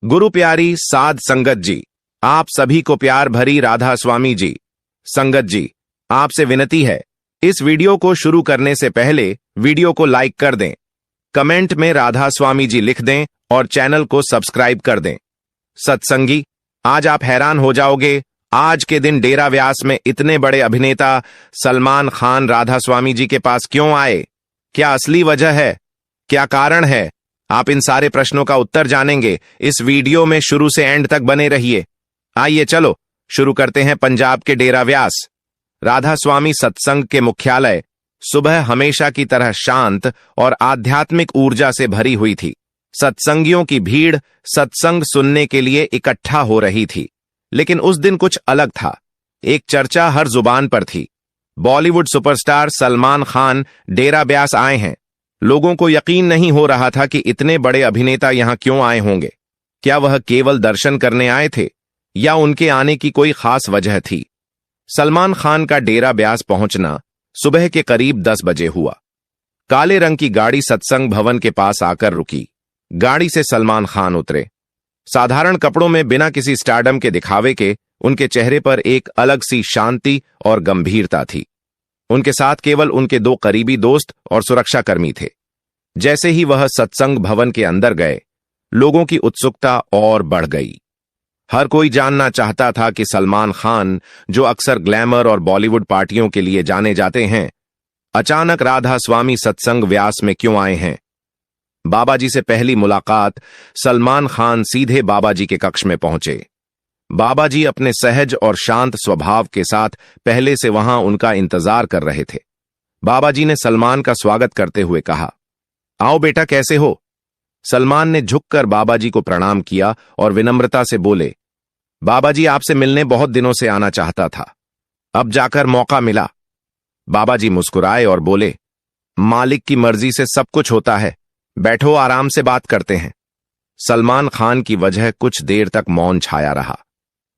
गुरु प्यारी साध संगत जी, आप सभी को प्यार भरी राधा स्वामी जी। संगत जी, आपसे विनती है, इस वीडियो को शुरू करने से पहले वीडियो को लाइक कर दें, कमेंट में राधा स्वामी जी लिख दें और चैनल को सब्सक्राइब कर दें। सत्संगी, आज आप हैरान हो जाओगे, आज के दिन डेरा व्यास में इतने बड़े अभिनेता सलमान खान राधा स्वामी जी के पास क्यों आए? क्या असली वजह है? क्या कारण है? आप इन सारे प्रश्नों का उत्तर जानेंगे इस वीडियो में। शुरू से एंड तक बने रहिए। आइए चलो शुरू करते हैं। पंजाब के डेरा व्यास राधा स्वामी सत्संग के मुख्यालय सुबह हमेशा की तरह शांत और आध्यात्मिक ऊर्जा से भरी हुई थी। सत्संगियों की भीड़ सत्संग सुनने के लिए इकट्ठा हो रही थी, लेकिन उस दिन कुछ अलग था। एक चर्चा हर जुबान पर थी। बॉलीवुड सुपरस्टार सलमान खान डेरा व्यास आए हैं। लोगों को यकीन नहीं हो रहा था कि इतने बड़े अभिनेता यहां क्यों आए होंगे। क्या वह केवल दर्शन करने आए थे या उनके आने की कोई खास वजह थी? सलमान खान का डेरा व्यास पहुंचना सुबह के करीब 10 बजे हुआ। काले रंग की गाड़ी सत्संग भवन के पास आकर रुकी। गाड़ी से सलमान खान उतरे। साधारण कपड़ों में, बिना किसी स्टारडम के दिखावे के, उनके चेहरे पर एक अलग सी शांति और गंभीरता थी। उनके साथ केवल उनके 2 करीबी दोस्त और सुरक्षाकर्मी थे। जैसे ही वह सत्संग भवन के अंदर गए, लोगों की उत्सुकता और बढ़ गई। हर कोई जानना चाहता था कि सलमान खान, जो अक्सर ग्लैमर और बॉलीवुड पार्टियों के लिए जाने जाते हैं, अचानक राधा स्वामी सत्संग व्यास में क्यों आए हैं। बाबा जी से पहली मुलाकात, सलमान खान सीधे बाबा जी के कक्ष में पहुंचे। बाबा जी अपने सहज और शांत स्वभाव के साथ पहले से वहां उनका इंतजार कर रहे थे। बाबा जी ने सलमान का स्वागत करते हुए कहा, आओ बेटा, कैसे हो? सलमान ने झुककर बाबा जी को प्रणाम किया और विनम्रता से बोले, बाबा जी, आपसे मिलने बहुत दिनों से आना चाहता था, अब जाकर मौका मिला। बाबा जी मुस्कुराए और बोले, मालिक की मर्जी से सब कुछ होता है, बैठो, आराम से बात करते हैं। सलमान खान की वजह कुछ देर तक मौन छाया रहा।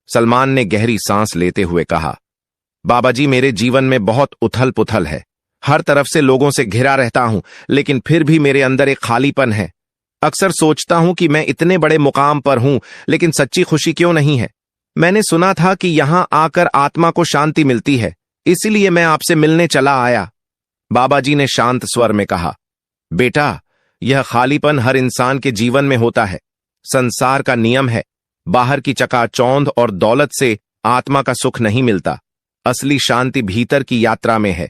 सलमान ने गहरी सांस लेते हुए कहा, बाबा जी, मेरे जीवन में बहुत उथल पुथल है। हर तरफ से लोगों से घिरा रहता हूं, लेकिन फिर भी मेरे अंदर एक खालीपन है। अक्सर सोचता हूं कि मैं इतने बड़े मुकाम पर हूं, लेकिन सच्ची खुशी क्यों नहीं है। मैंने सुना था कि यहां आकर आत्मा को शांति मिलती है, इसीलिए मैं आपसे मिलने चला आया। बाबा जी ने शांत स्वर में कहा, बेटा, यह खालीपन हर इंसान के जीवन में होता है। संसार का नियम है, बाहर की चकाचौंध और दौलत से आत्मा का सुख नहीं मिलता। असली शांति भीतर की यात्रा में है।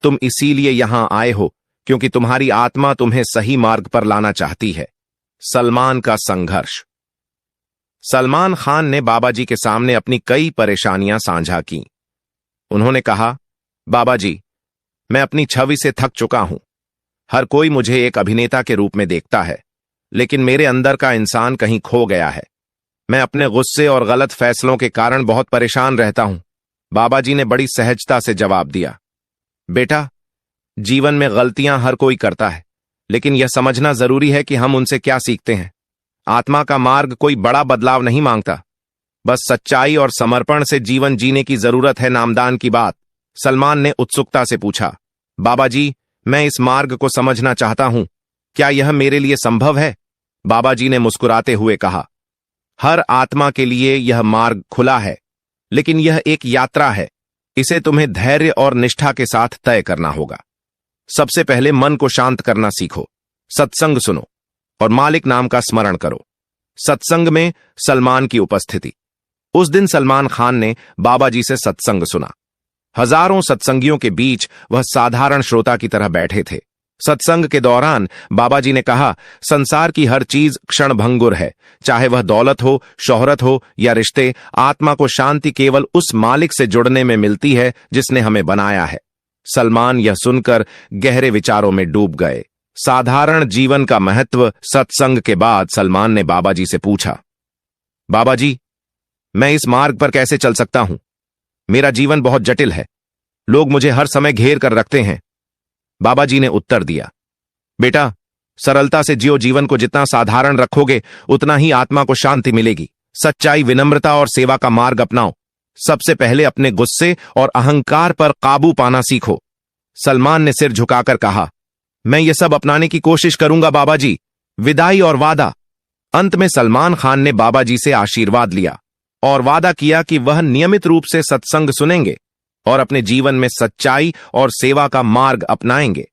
तुम इसीलिए यहां आए हो क्योंकि तुम्हारी आत्मा तुम्हें सही मार्ग पर लाना चाहती है। सलमान का संघर्ष। सलमान खान ने बाबा जी के सामने अपनी कई परेशानियां साझा की। उन्होंने कहा, बाबा जी, मैं अपनी छवि से थक चुका हूं। हर कोई मुझे एक अभिनेता के रूप में देखता है, लेकिन मेरे अंदर का इंसान कहीं खो गया है। मैं अपने गुस्से और गलत फैसलों के कारण बहुत परेशान रहता हूं। बाबा जी ने बड़ी सहजता से जवाब दिया, बेटा, जीवन में गलतियां हर कोई करता है, लेकिन यह समझना जरूरी है कि हम उनसे क्या सीखते हैं। आत्मा का मार्ग कोई बड़ा बदलाव नहीं मांगता, बस सच्चाई और समर्पण से जीवन जीने की जरूरत है। नामदान की बात। सलमान ने उत्सुकता से पूछा, बाबा जी, मैं इस मार्ग को समझना चाहता हूं, क्या यह मेरे लिए संभव है? बाबा जी ने मुस्कुराते हुए कहा, हर आत्मा के लिए यह मार्ग खुला है, लेकिन यह एक यात्रा है। इसे तुम्हें धैर्य और निष्ठा के साथ तय करना होगा। सबसे पहले मन को शांत करना सीखो, सत्संग सुनो और मालिक नाम का स्मरण करो। सत्संग में सलमान की उपस्थिति। उस दिन सलमान खान ने बाबा जी से सत्संग सुना। हजारों सत्संगियों के बीच वह साधारण श्रोता की तरह बैठे थे। सत्संग के दौरान बाबा जी ने कहा, संसार की हर चीज क्षणभंगुर है, चाहे वह दौलत हो, शोहरत हो या रिश्ते। आत्मा को शांति केवल उस मालिक से जुड़ने में मिलती है जिसने हमें बनाया है। सलमान यह सुनकर गहरे विचारों में डूब गए। साधारण जीवन का महत्व। सत्संग के बाद सलमान ने बाबा जी से पूछा, बाबा जी, मैं इस मार्ग पर कैसे चल सकता हूं? मेरा जीवन बहुत जटिल है, लोग मुझे हर समय घेर कर रखते हैं। बाबा जी ने उत्तर दिया, बेटा, सरलता से जियो। जीवन को जितना साधारण रखोगे, उतना ही आत्मा को शांति मिलेगी। सच्चाई, विनम्रता और सेवा का मार्ग अपनाओ। सबसे पहले अपने गुस्से और अहंकार पर काबू पाना सीखो। सलमान ने सिर झुकाकर कहा, मैं ये सब अपनाने की कोशिश करूंगा बाबा जी। विदाई और वादा। अंत में सलमान खान ने बाबा जी से आशीर्वाद लिया और वादा किया कि वह नियमित रूप से सत्संग सुनेंगे और अपने जीवन में सच्चाई और सेवा का मार्ग अपनाएंगे।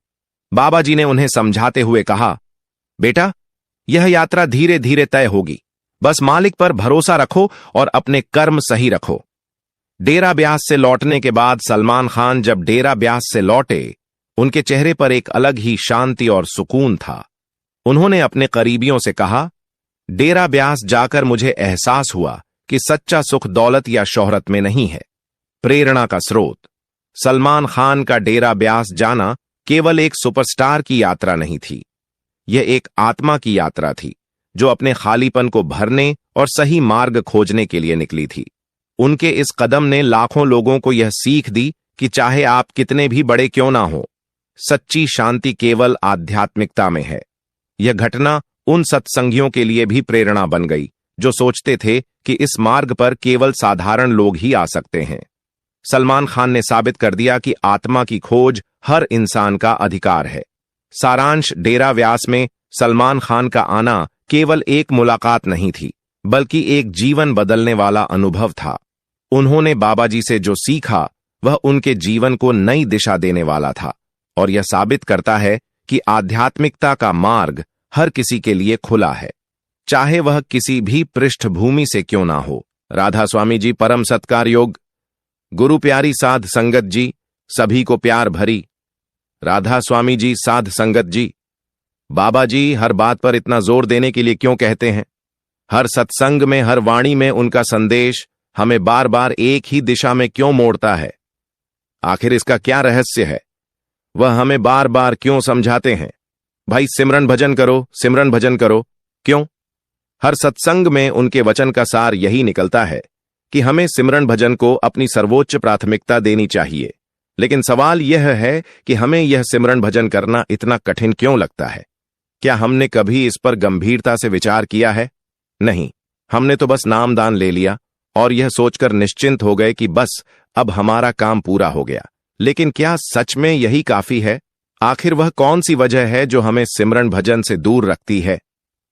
बाबा जी ने उन्हें समझाते हुए कहा, बेटा, यह यात्रा धीरे धीरे तय होगी, बस मालिक पर भरोसा रखो और अपने कर्म सही रखो। डेरा ब्यास से लौटने के बाद सलमान खान जब डेरा ब्यास से लौटे, उनके चेहरे पर एक अलग ही शांति और सुकून था। उन्होंने अपने करीबियों से कहा, डेरा ब्यास जाकर मुझे एहसास हुआ कि सच्चा सुख दौलत या शोहरत में नहीं है, प्रेरणा का स्रोत। सलमान खान का डेरा ब्यास जाना केवल एक सुपरस्टार की यात्रा नहीं थी, यह एक आत्मा की यात्रा थी जो अपने खालीपन को भरने और सही मार्ग खोजने के लिए निकली थी। उनके इस कदम ने लाखों लोगों को यह सीख दी कि चाहे आप कितने भी बड़े क्यों ना हो, सच्ची शांति केवल आध्यात्मिकता में है। यह घटना उन सत्संगियों के लिए भी प्रेरणा बन गई जो सोचते थे कि इस मार्ग पर केवल साधारण लोग ही आ सकते हैं। सलमान खान ने साबित कर दिया कि आत्मा की खोज हर इंसान का अधिकार है। सारांश, डेरा व्यास में सलमान खान का आना केवल एक मुलाकात नहीं थी, बल्कि एक जीवन बदलने वाला अनुभव था। उन्होंने बाबा जी से जो सीखा वह उनके जीवन को नई दिशा देने वाला था और यह साबित करता है कि आध्यात्मिकता का मार्ग हर किसी के लिए खुला है, चाहे वह किसी भी पृष्ठभूमि से क्यों ना हो। राधा स्वामी जी परम सत्कार योग। गुरु प्यारी साध संगत जी, सभी को प्यार भरी राधा स्वामी जी साध संगत जी। बाबा जी हर बात पर इतना जोर देने के लिए क्यों कहते हैं? हर सत्संग में, हर वाणी में उनका संदेश हमें बार बार एक ही दिशा में क्यों मोड़ता है? आखिर इसका क्या रहस्य है? वह हमें बार बार क्यों समझाते हैं, भाई सिमरन भजन करो, सिमरन भजन करो? क्यों? हर सत्संग में उनके वचन का सार यही निकलता है कि हमें सिमरन भजन को अपनी सर्वोच्च प्राथमिकता देनी चाहिए। लेकिन सवाल यह है कि हमें यह सिमरन भजन करना इतना कठिन क्यों लगता है? क्या हमने कभी इस पर गंभीरता से विचार किया है? नहीं, हमने तो बस नामदान ले लिया और यह सोचकर निश्चिंत हो गए कि बस अब हमारा काम पूरा हो गया। लेकिन क्या सच में यही काफी है? आखिर वह कौन सी वजह है जो हमें सिमरन भजन से दूर रखती है?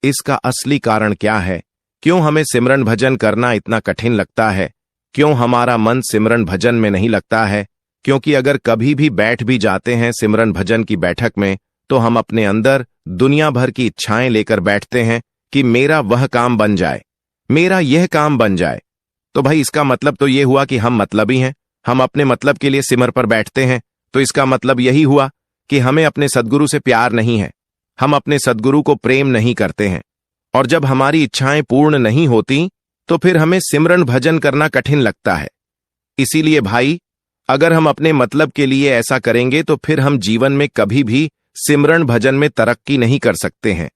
इसका असली कारण क्या है? क्यों हमें सिमरन भजन करना इतना कठिन लगता है? क्यों हमारा मन सिमरन भजन में नहीं लगता है? क्योंकि अगर कभी भी बैठ भी जाते हैं सिमरन भजन की बैठक में, तो हम अपने अंदर दुनिया भर की इच्छाएं लेकर बैठते हैं कि मेरा वह काम बन जाए, मेरा यह काम बन जाए। तो भाई इसका मतलब तो यह हुआ कि हम मतलबी हैं, हम अपने मतलब के लिए सिमर पर बैठते हैं। तो इसका मतलब यही हुआ कि हमें अपने सद्गुरु से प्यार नहीं है, हम अपने सद्गुरु को प्रेम नहीं करते हैं। और जब हमारी इच्छाएं पूर्ण नहीं होती तो फिर हमें सिमरन भजन करना कठिन लगता है। इसीलिए भाई, अगर हम अपने मतलब के लिए ऐसा करेंगे तो फिर हम जीवन में कभी भी सिमरन भजन में तरक्की नहीं कर सकते हैं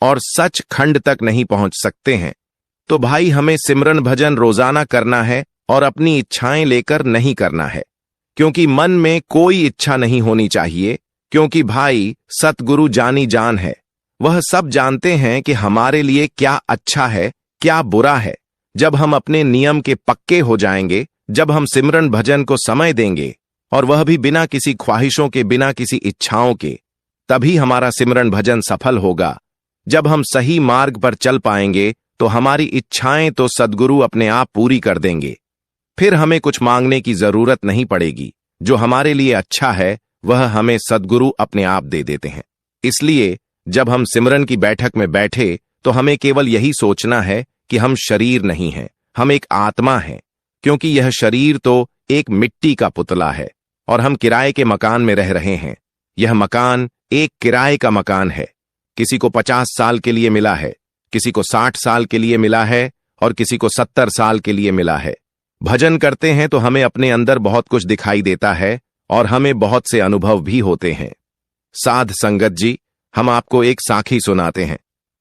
और सच खंड तक नहीं पहुंच सकते हैं। तो भाई हमें सिमरन भजन रोजाना करना है और अपनी इच्छाएं लेकर नहीं करना है, क्योंकि मन में कोई इच्छा नहीं होनी चाहिए। क्योंकि भाई सतगुरु जानी जान है, वह सब जानते हैं कि हमारे लिए क्या अच्छा है, क्या बुरा है। जब हम अपने नियम के पक्के हो जाएंगे, जब हम सिमरन भजन को समय देंगे और वह भी बिना किसी ख्वाहिशों के, बिना किसी इच्छाओं के, तभी हमारा सिमरन भजन सफल होगा। जब हम सही मार्ग पर चल पाएंगे तो हमारी इच्छाएं तो सद्गुरु अपने आप पूरी कर देंगे। फिर हमें कुछ मांगने की जरूरत नहीं पड़ेगी। जो हमारे लिए अच्छा है वह हमें सद्गुरु अपने आप दे देते हैं। इसलिए जब हम सिमरन की बैठक में बैठे तो हमें केवल यही सोचना है कि हम शरीर नहीं हैं, हम एक आत्मा हैं। क्योंकि यह शरीर तो एक मिट्टी का पुतला है और हम किराए के मकान में रह रहे हैं। यह मकान एक किराए का मकान है। किसी को 50 साल के लिए मिला है, किसी को 60 साल के लिए मिला है और किसी को 70 साल के लिए मिला है। भजन करते हैं तो हमें अपने अंदर बहुत कुछ दिखाई देता है और हमें बहुत से अनुभव भी होते हैं। साध संगत जी, हम आपको एक साखी सुनाते हैं।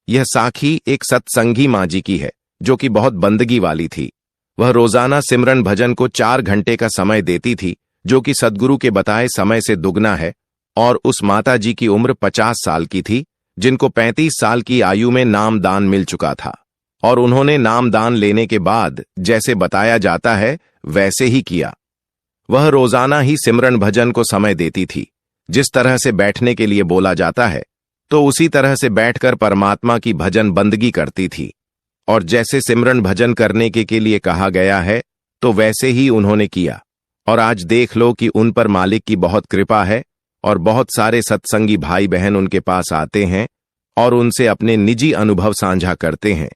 यह साखी एक सत्संगी माँ जी की है जो कि बहुत बंदगी वाली थी। वह रोजाना सिमरन भजन को 4 घंटे का समय देती थी, जो कि सद्गुरु के बताए समय से दुगना है। और उस माता जी की उम्र 50 साल की थी, जिनको 35 साल की आयु में नामदान मिल चुका था। और उन्होंने नामदान लेने के बाद जैसे बताया जाता है वैसे ही किया। वह रोजाना ही सिमरन भजन को समय देती थी। जिस तरह से बैठने के लिए बोला जाता है तो उसी तरह से बैठकर परमात्मा की भजन बंदगी करती थी। और जैसे सिमरन भजन करने के लिए कहा गया है तो वैसे ही उन्होंने किया। और आज देख लो कि उन पर मालिक की बहुत कृपा है और बहुत सारे सत्संगी भाई बहन उनके पास आते हैं और उनसे अपने निजी अनुभव साझा करते हैं।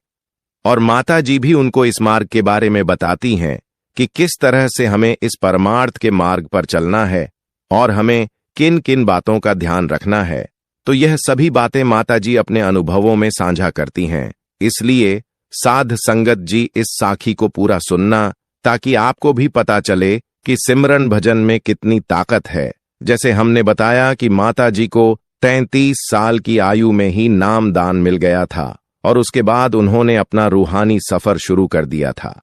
और माता जी भी उनको इस मार्ग के बारे में बताती हैं कि किस तरह से हमें इस परमार्थ के मार्ग पर चलना है और हमें किन किन बातों का ध्यान रखना है। तो यह सभी बातें माता जी अपने अनुभवों में साझा करती हैं। इसलिए साध संगत जी इस साखी को पूरा सुनना, ताकि आपको भी पता चले कि सिमरन भजन में कितनी ताकत है। जैसे हमने बताया कि माता जी को 33 साल की आयु में ही नाम दान मिल गया था और उसके बाद उन्होंने अपना रूहानी सफर शुरू कर दिया था।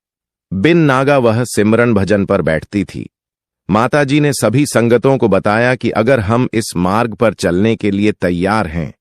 बिन नागा वह सिमरन भजन पर बैठती थी। माताजी ने सभी संगतों को बताया कि अगर हम इस मार्ग पर चलने के लिए तैयार हैं,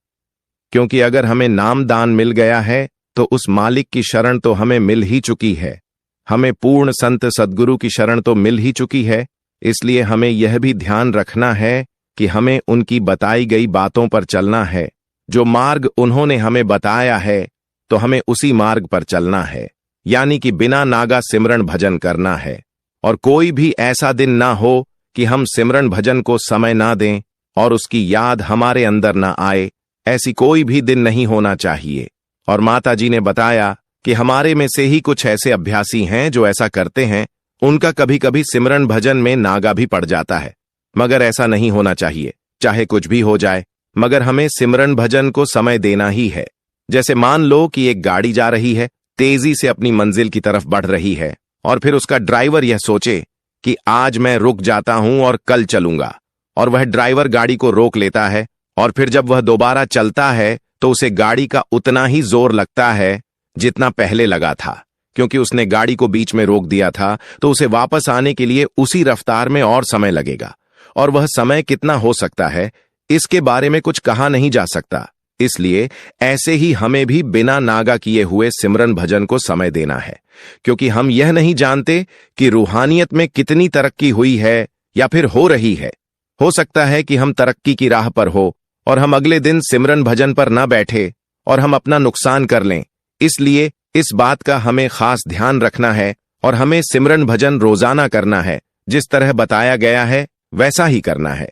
क्योंकि अगर हमें नाम दान मिल गया है तो उस मालिक की शरण तो हमें मिल ही चुकी है, हमें पूर्ण संत सद्गुरु की शरण तो मिल ही चुकी है। इसलिए हमें यह भी ध्यान रखना है कि हमें उनकी बताई गई बातों पर चलना है। जो मार्ग उन्होंने हमें बताया है तो हमें उसी मार्ग पर चलना है, यानी कि बिना नागा सिमरन भजन करना है। और कोई भी ऐसा दिन ना हो कि हम सिमरन भजन को समय ना दें और उसकी याद हमारे अंदर ना आए, ऐसी कोई भी दिन नहीं होना चाहिए। और माता जी ने बताया कि हमारे में से ही कुछ ऐसे अभ्यासी हैं जो ऐसा करते हैं, उनका कभी कभी सिमरन भजन में नागा भी पड़ जाता है, मगर ऐसा नहीं होना चाहिए। चाहे कुछ भी हो जाए, मगर हमें सिमरन भजन को समय देना ही है। जैसे मान लो कि एक गाड़ी जा रही है, तेजी से अपनी मंजिल की तरफ बढ़ रही है, और फिर उसका ड्राइवर यह सोचे कि आज मैं रुक जाता हूं और कल चलूंगा, और वह ड्राइवर गाड़ी को रोक लेता है, और फिर जब वह दोबारा चलता है तो उसे गाड़ी का उतना ही जोर लगता है जितना पहले लगा था, क्योंकि उसने गाड़ी को बीच में रोक दिया था। तो उसे वापस आने के लिए उसी रफ्तार में और समय लगेगा, और वह समय कितना हो सकता है इसके बारे में कुछ कहा नहीं जा सकता। इसलिए ऐसे ही हमें भी बिना नागा किए हुए सिमरन भजन को समय देना है, क्योंकि हम यह नहीं जानते कि रूहानियत में कितनी तरक्की हुई है या फिर हो रही है। हो सकता है कि हम तरक्की की राह पर हो और हम अगले दिन सिमरन भजन पर न बैठे और हम अपना नुकसान कर लें। इसलिए इस बात का हमें खास ध्यान रखना है और हमें सिमरन भजन रोजाना करना है, जिस तरह बताया गया है वैसा ही करना है।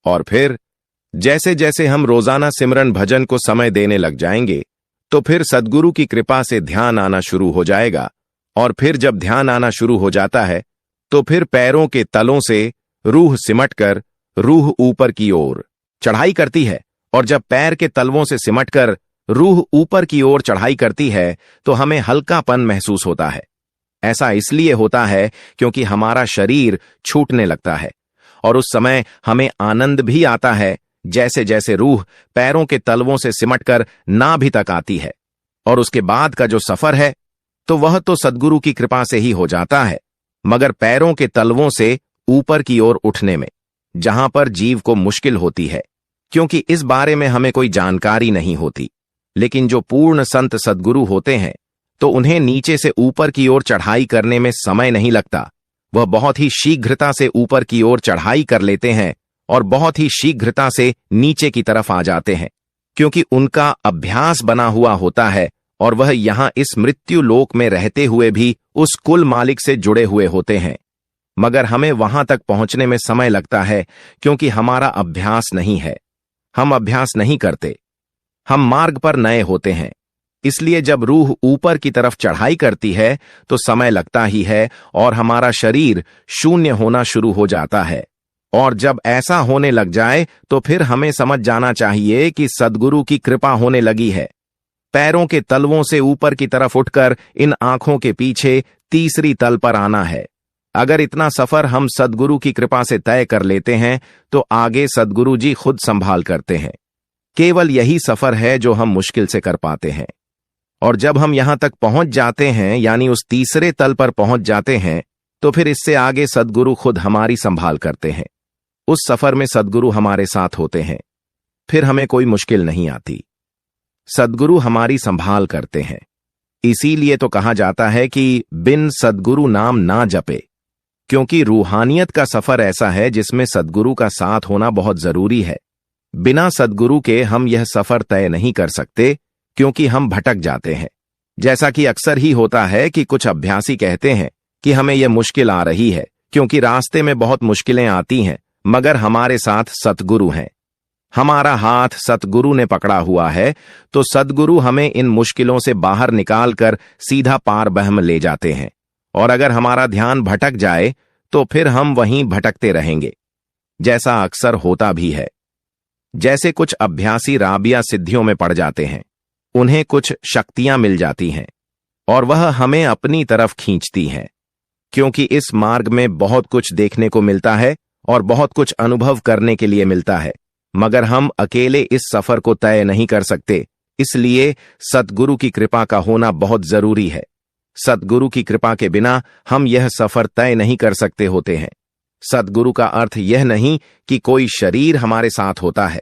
और फिर जैसे जैसे हम रोजाना सिमरन भजन को समय देने लग जाएंगे तो फिर सद्गुरु की कृपा से ध्यान आना शुरू हो जाएगा। और फिर जब ध्यान आना शुरू हो जाता है तो फिर पैरों के तलों से रूह सिमटकर रूह ऊपर की ओर चढ़ाई करती है, और जब पैर के तलवों से सिमटकर रूह ऊपर की ओर चढ़ाई करती है तो हमें हल्कापन महसूस होता है। ऐसा इसलिए होता है क्योंकि हमारा शरीर छूटने लगता है, और उस समय हमें आनंद भी आता है जैसे जैसे रूह पैरों के तलवों से सिमटकर नाभि तक आती है। और उसके बाद का जो सफर है तो वह तो सद्गुरु की कृपा से ही हो जाता है, मगर पैरों के तलवों से ऊपर की ओर उठने में जहां पर जीव को मुश्किल होती है, क्योंकि इस बारे में हमें कोई जानकारी नहीं होती। लेकिन जो पूर्ण संत सद्गुरु होते हैं तो उन्हें नीचे से ऊपर की ओर चढ़ाई करने में समय नहीं लगता। वह बहुत ही शीघ्रता से ऊपर की ओर चढ़ाई कर लेते हैं और बहुत ही शीघ्रता से नीचे की तरफ आ जाते हैं, क्योंकि उनका अभ्यास बना हुआ होता है और वह यहां इस मृत्यु लोक में रहते हुए भी उस कुल मालिक से जुड़े हुए होते हैं। मगर हमें वहां तक पहुंचने में समय लगता है क्योंकि हमारा अभ्यास नहीं है, हम अभ्यास नहीं करते, हम मार्ग पर नए होते हैं। इसलिए जब रूह ऊपर की तरफ चढ़ाई करती है तो समय लगता ही है और हमारा शरीर शून्य होना शुरू हो जाता है। और जब ऐसा होने लग जाए तो फिर हमें समझ जाना चाहिए कि सद्गुरु की कृपा होने लगी है। पैरों के तलवों से ऊपर की तरफ उठकर इन आंखों के पीछे तीसरी तल पर आना है। अगर इतना सफर हम सद्गुरु की कृपा से तय कर लेते हैं तो आगे सद्गुरु जी खुद संभाल करते हैं। केवल यही सफर है जो हम मुश्किल से कर पाते हैं। और जब हम यहां तक पहुंच जाते हैं, यानी उस तीसरे तल पर पहुंच जाते हैं, तो फिर इससे आगे सद्गुरु खुद हमारी संभाल करते हैं। उस सफर में सद्गुरु हमारे साथ होते हैं, फिर हमें कोई मुश्किल नहीं आती। सद्गुरु हमारी संभाल करते हैं। इसीलिए तो कहा जाता है कि बिन सद्गुरु नाम ना जपे, क्योंकि रूहानियत का सफर ऐसा है जिसमें सद्गुरु का साथ होना बहुत जरूरी है। बिना सद्गुरु के हम यह सफर तय नहीं कर सकते, क्योंकि हम भटक जाते हैं। जैसा कि अक्सर ही होता है कि कुछ अभ्यासी कहते हैं कि हमें यह मुश्किल आ रही है क्योंकि रास्ते में बहुत मुश्किलें आती हैं, मगर हमारे साथ सतगुरु हैं। हमारा हाथ सतगुरु ने पकड़ा हुआ है, तो सतगुरु हमें इन मुश्किलों से बाहर निकालकर सीधा पार ब्रह्म ले जाते हैं। और अगर हमारा ध्यान भटक जाए तो फिर हम वहीं भटकते रहेंगे, जैसा अक्सर होता भी है। जैसे कुछ अभ्यासी राबिया सिद्धियों में पड़ जाते हैं, उन्हें कुछ शक्तियां मिल जाती हैं और वह हमें अपनी तरफ खींचती हैं, क्योंकि इस मार्ग में बहुत कुछ देखने को मिलता है और बहुत कुछ अनुभव करने के लिए मिलता है, मगर हम अकेले इस सफर को तय नहीं कर सकते। इसलिए सतगुरु की कृपा का होना बहुत जरूरी है। सतगुरु की कृपा के बिना हम यह सफर तय नहीं कर सकते होते हैं। सतगुरु का अर्थ यह नहीं कि कोई शरीर हमारे साथ होता है।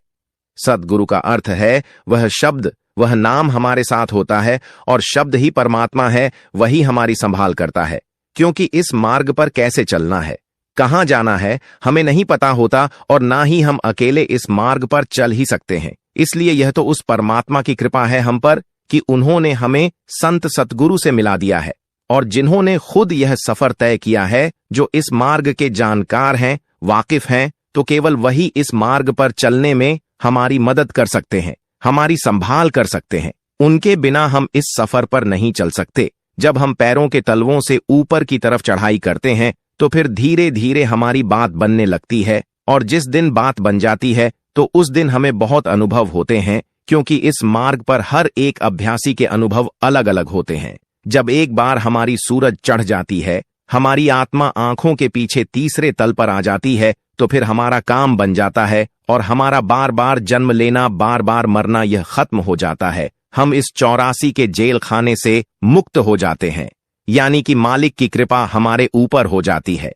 सतगुरु का अर्थ है वह शब्द, वह नाम हमारे साथ होता है, और शब्द ही परमात्मा है, वही हमारी संभाल करता है। क्योंकि इस मार्ग पर कैसे चलना है, कहां जाना है, हमें नहीं पता होता, और ना ही हम अकेले इस मार्ग पर चल ही सकते हैं। इसलिए यह तो उस परमात्मा की कृपा है हम पर कि उन्होंने हमें संत सतगुरु से मिला दिया है, और जिन्होंने खुद यह सफर तय किया है, जो इस मार्ग के जानकार हैं, वाकिफ हैं, तो केवल वही इस मार्ग पर चलने में हमारी मदद कर सकते हैं, हमारी संभाल कर सकते हैं। उनके बिना हम इस सफर पर नहीं चल सकते। जब हम पैरों के तलवों से ऊपर की तरफ चढ़ाई करते हैं तो फिर धीरे धीरे हमारी बात बनने लगती है, और जिस दिन बात बन जाती है तो उस दिन हमें बहुत अनुभव होते हैं, क्योंकि इस मार्ग पर हर एक अभ्यासी के अनुभव अलग अलग होते हैं। जब एक बार हमारी सूरज चढ़ जाती है, हमारी आत्मा आंखों के पीछे तीसरे तल पर आ जाती है, तो फिर हमारा काम बन जाता है और हमारा बार बार जन्म लेना, बार बार मरना यह खत्म हो जाता है। हम इस 84 के जेल खाने से मुक्त हो जाते हैं, यानी कि मालिक की कृपा हमारे ऊपर हो जाती है।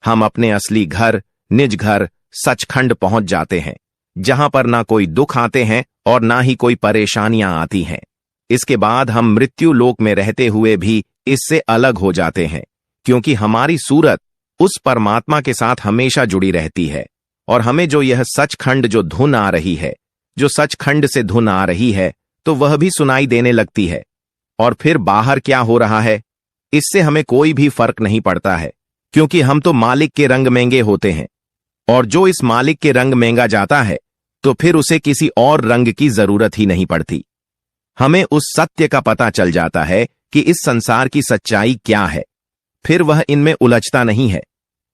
हम अपने असली घर, निज घर, सचखंड पहुंच जाते हैं, जहां पर ना कोई दुख आते हैं और ना ही कोई परेशानियां आती हैं। इसके बाद हम मृत्यु लोक में रहते हुए भी इससे अलग हो जाते हैं, क्योंकि हमारी सूरत उस परमात्मा के साथ हमेशा जुड़ी रहती है, और हमें जो यह सचखंड जो धुन आ रही है, जो सचखंड से धुन आ रही है, तो वह भी सुनाई देने लगती है। और फिर बाहर क्या हो रहा है, इससे हमें कोई भी फर्क नहीं पड़ता है, क्योंकि हम तो मालिक के रंग मेंगे होते हैं, और जो इस मालिक के रंग मेंगा जाता है तो फिर उसे किसी और रंग की जरूरत ही नहीं पड़ती। हमें उस सत्य का पता चल जाता है कि इस संसार की सच्चाई क्या है, फिर वह इनमें उलझता नहीं है।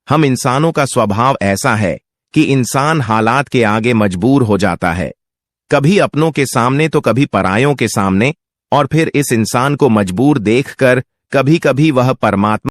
हम इंसानों का स्वभाव ऐसा है कि इंसान हालात के आगे मजबूर हो जाता है, कभी अपनों के सामने तो कभी परायों के सामने, और फिर इस इंसान को मजबूर देखकर कभी कभी वह परमात्मा